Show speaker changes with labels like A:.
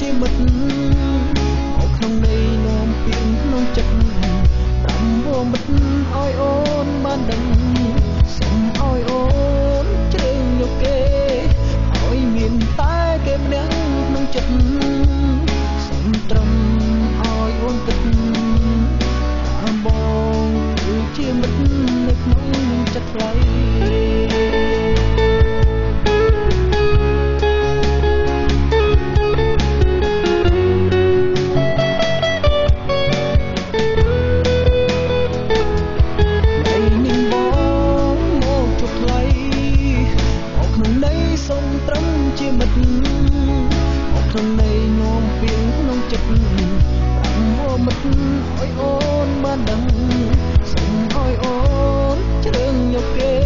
A: ជាមិត្តមកក្នុងន័យនាំពាក្យក្នុងចិត្តប្រាំវមិត្តឲ្យអូនបានដឹងសូមឲ្យអូនជ្រើសយកគេឲ្យមានតែគេម្នាក់ក្នុងចិត្តសូមត្រឹមឲ្យអូនគិតថាបងគឺជាមិត្តនៅក្នុងចិត្តថ្លៃសូមត្រឹមជាមិត្តមកក្នុងន័យនាំពាក្យក្នុងចិត្តប្រាំវមិត្តឲ្យអូនបានដឹងសូមឲ្យអូនជ្រើសយកគេ